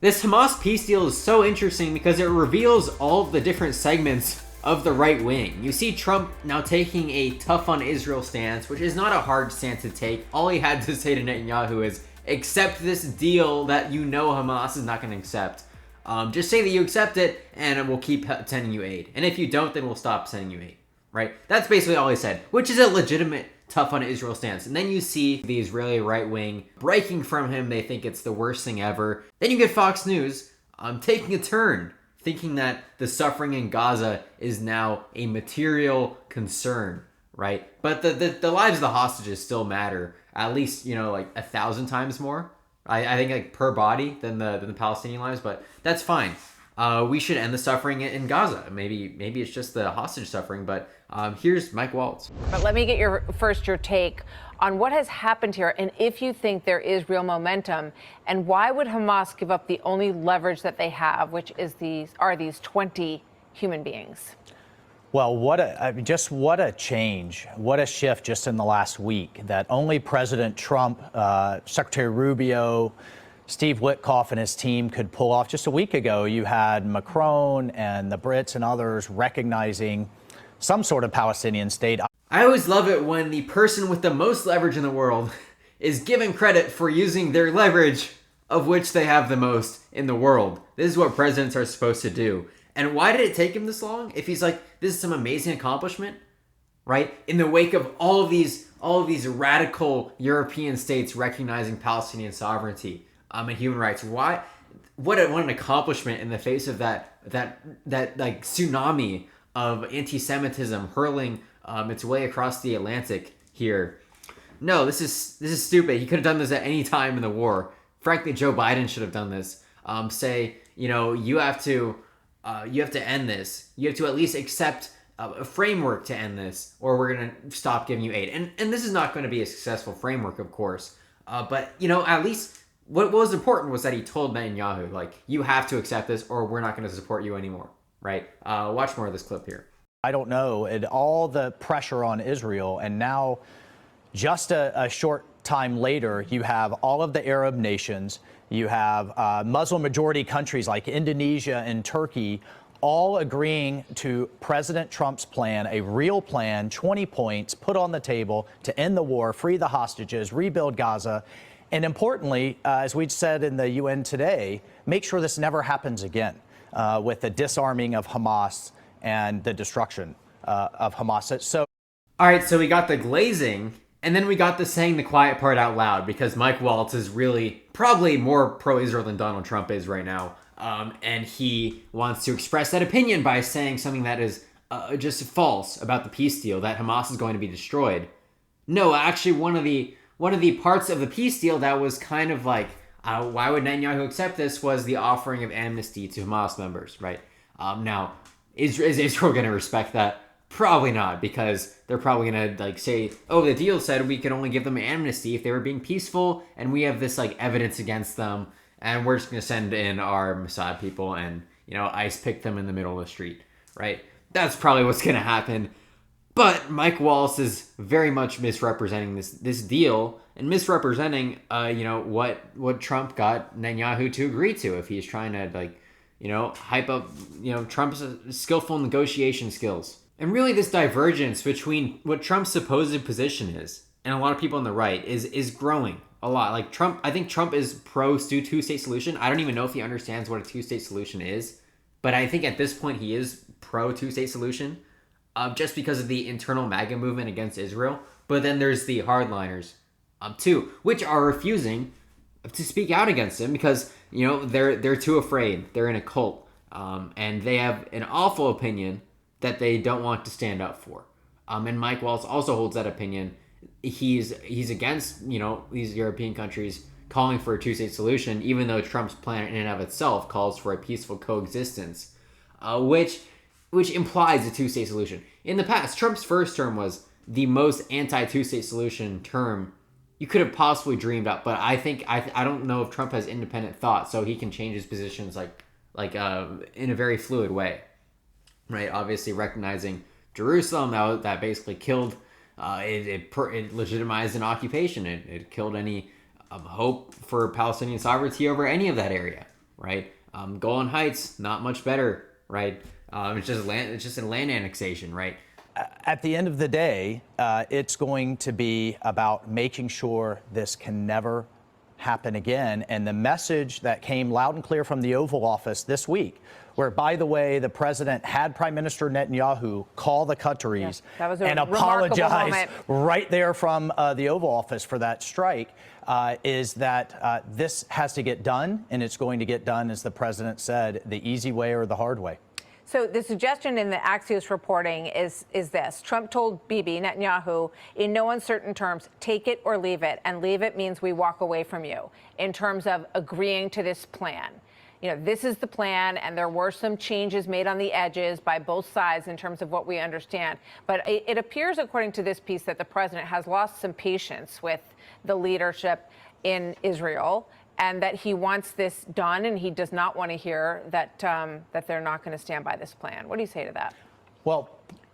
This Hamas peace deal is so interesting because it reveals all of the different segments of the right wing. You see Trump now taking a tough on Israel stance, which is not a hard stance to take. All he had to say to Netanyahu is, accept this deal that you know Hamas is not going to accept. Just say that you accept it, and we'll keep sending you aid. And if you don't, then we'll stop sending you aid. Right? That's basically all he said, which is a legitimate tough on Israel stance. And then you see the Israeli right wing breaking from him. They think it's the worst thing ever. Then you get Fox News taking a turn, thinking that the suffering in Gaza is now a material concern, right? But the lives of the hostages still matter, at least, like 1,000 times more. I think like per body than the Palestinian lives, but that's fine. We should end the suffering in Gaza. Maybe it's just the hostage suffering, but here's Mike Waltz. But let me get your take on what has happened here, and if you think there is real momentum, and why would Hamas give up the only leverage that they have, which is these 20 human beings? Well, what a change, what a shift just in the last week that only President Trump, Secretary Rubio, Steve Witkoff and his team could pull off. Just a week ago, you had Macron and the Brits and others recognizing some sort of Palestinian state. I always love it when the person with the most leverage in the world is given credit for using their leverage, of which they have the most in the world. This is what presidents are supposed to do. And why did it take him this long? If he's like, this is some amazing accomplishment, right? In the wake of all of these radical European states recognizing Palestinian sovereignty and human rights. Why? What an accomplishment in the face of that like tsunami of anti-Semitism hurling its way across the Atlantic here. No, this is stupid. He could have done this at any time in the war. Frankly, Joe Biden should have done this. You have to end this. You have to at least accept a framework to end this, or we're going to stop giving you aid. And this is not going to be a successful framework, of course. But at least what was important was that he told Netanyahu, like, you have to accept this, or we're not going to support you anymore. Right? Watch more of this clip here. I don't know. And all the pressure on Israel, and now just a short time later, you have all of the Arab nations, you have Muslim majority countries like Indonesia and Turkey all agreeing to President Trump's plan, a real plan, 20 points put on the table to end the war, free the hostages, rebuild Gaza, and importantly, as we said in the UN today, make sure this never happens again with the disarming of Hamas and the destruction of Hamas. All right, so we got the glazing, and then we got the saying the quiet part out loud, because Mike Waltz is really probably more pro-Israel than Donald Trump is right now. And he wants to express that opinion by saying something that is just false about the peace deal, that Hamas is going to be destroyed. No, actually, one of the parts of the peace deal that was kind of like, why would Netanyahu accept this, was the offering of amnesty to Hamas members, right? Now, is Israel going to respect that? Probably not, because they're probably going to say, oh, the deal said we could only give them amnesty if they were being peaceful, and we have this evidence against them, and we're just going to send in our Mossad people and, ice pick them in the middle of the street, right? That's probably what's going to happen. But Mike Wallace is very much misrepresenting this deal and misrepresenting, what Trump got Netanyahu to agree to, if he's trying to, hype up, Trump's skillful negotiation skills. And really, this divergence between what Trump's supposed position is and a lot of people on the right is growing a lot. Like Trump, I think Trump is pro two-state solution. I don't even know if he understands what a two-state solution is, but I think at this point he is pro two-state solution, just because of the internal MAGA movement against Israel. But then there's the hardliners, too, which are refusing to speak out against him because they're too afraid. They're in a cult, and they have an awful opinion that they don't want to stand up for. And Mike Waltz also holds that opinion. He's against these European countries calling for a two-state solution, even though Trump's plan in and of itself calls for a peaceful coexistence, which implies a two-state solution. In the past, Trump's first term was the most anti-two-state solution term you could have possibly dreamed up. But I think I don't know if Trump has independent thought, so he can change his positions in a very fluid way, right? Obviously recognizing Jerusalem, that basically killed. It legitimized an occupation. It killed any hope for Palestinian sovereignty over any of that area. right? Golan Heights, not much better, right? It's just a land annexation, right? At the end of the day, it's going to be about making sure this can never happen again. And the message that came loud and clear from the Oval Office this week, where, by the way, the president had Prime Minister Netanyahu call the Qataris and apologize right there from the Oval Office for that strike, is that this has to get done, and it's going to get done, as the president said, the easy way or the hard way. So the suggestion in the Axios reporting is this. Trump told Bibi Netanyahu in no uncertain terms, take it or leave it. And leave it means we walk away from you in terms of agreeing to this plan. You know, this is the plan, and there were some changes made on the edges by both sides in terms of what we understand. But it appears, according to this piece, that the president has lost some patience with the leadership in Israel, and that he wants this done, and he does not want to hear that that they're not going to stand by this plan. What do you say to that? Well,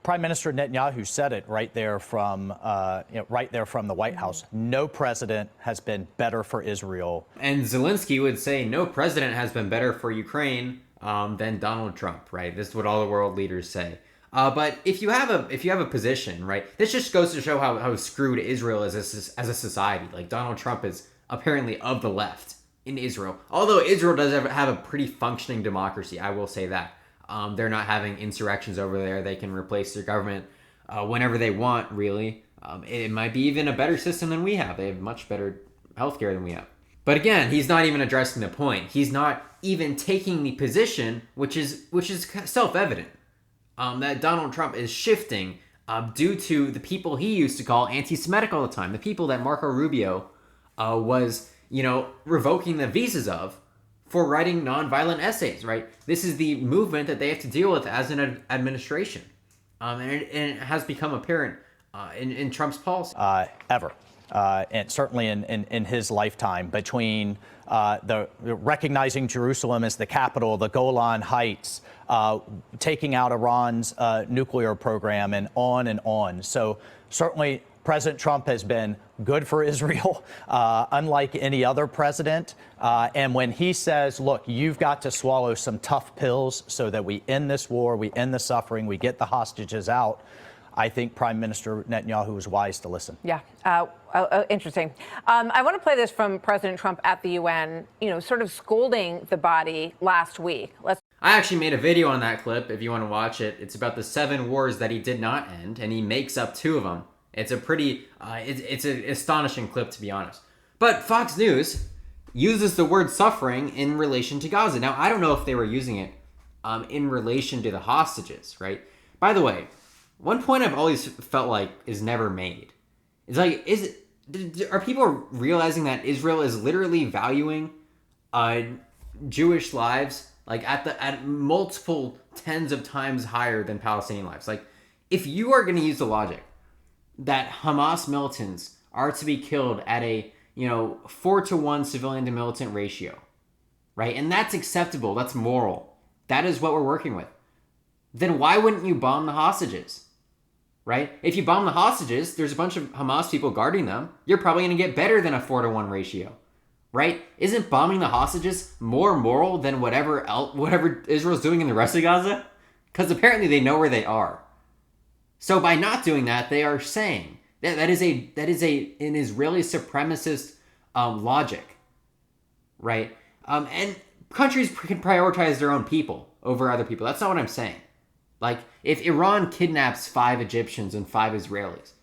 Prime Minister Netanyahu said it right there from the White House. No president has been better for Israel. And Zelensky would say no president has been better for Ukraine than Donald Trump, right? This is what all the world leaders say. But if you have a position, right, this just goes to show how screwed Israel is as a society. Like, Donald Trump is apparently of the left in Israel. Although Israel does have a pretty functioning democracy, I will say that. They're not having insurrections over there. They can replace their government whenever they want, really. It might be even a better system than we have. They have much better healthcare than we have. But again, he's not even addressing the point. He's not even taking the position, which is self-evident, that Donald Trump is shifting due to the people he used to call anti-Semitic all the time, the people that Marco Rubio was, revoking the visas of for writing nonviolent essays, right? This is the movement that they have to deal with as an administration. And it has become apparent in Trump's policy. Ever. And certainly in his lifetime, between the recognizing Jerusalem as the capital, the Golan Heights, taking out Iran's nuclear program, and on and on. So certainly President Trump has been good for Israel, unlike any other president. And when he says, look, you've got to swallow some tough pills so that we end this war, we end the suffering, we get the hostages out, I think Prime Minister Netanyahu was wise to listen. Yeah, interesting. I want to play this from President Trump at the UN, sort of scolding the body last week. I actually made a video on that clip if you want to watch it. It's about the 7 wars that he did not end, and he makes up 2 of them. It's a pretty, it's an astonishing clip, to be honest. But Fox News uses the word suffering in relation to Gaza. Now, I don't know if they were using it in relation to the hostages, right? By the way, one point I've always felt like is never made. It's like, are people realizing that Israel is literally valuing Jewish lives like at multiple tens of times higher than Palestinian lives? Like, if you are going to use the logic that Hamas militants are to be killed at a 4-to-1 civilian to militant ratio, right? And that's acceptable. That's moral. That is what we're working with. Then why wouldn't you bomb the hostages? Right? If you bomb the hostages, there's a bunch of Hamas people guarding them. You're probably going to get better than a 4-to-1 ratio, right? Isn't bombing the hostages more moral than whatever Israel's doing in the rest of Gaza? Because apparently they know where they are. So by not doing that, they are saying that is an Israeli supremacist logic, right? And countries can prioritize their own people over other people. That's not what I'm saying. Like, if Iran kidnaps 5 Egyptians and 5 Israelis,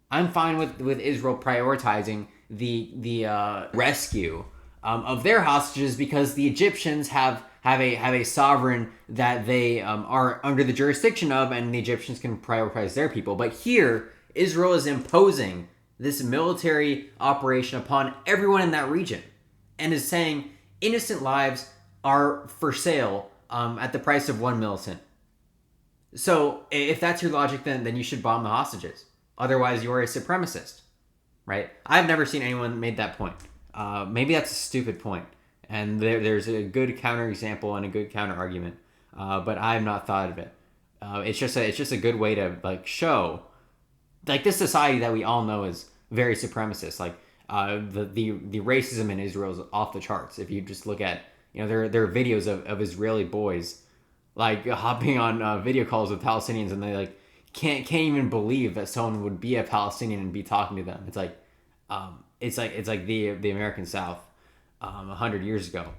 I'm fine with Israel prioritizing the rescue of their hostages, because the Egyptians have a sovereign that they are under the jurisdiction of, and the Egyptians can prioritize their people. But here, Israel is imposing this military operation upon everyone in that region, and is saying innocent lives are for sale at the price of 1 militant. So if that's your logic, then you should bomb the hostages. Otherwise, you're a supremacist, right? I've never seen anyone make that point. Maybe that's a stupid point, and there's a good counterexample and a good counter argument, but I have not thought of it. It's just a good way to show, this society that we all know is very supremacist. The racism in Israel is off the charts. If you just look at You know, there are videos of Israeli boys like hopping on video calls with Palestinians, and they like can't even believe that someone would be a Palestinian and be talking to them. It's like the American South 100 years ago.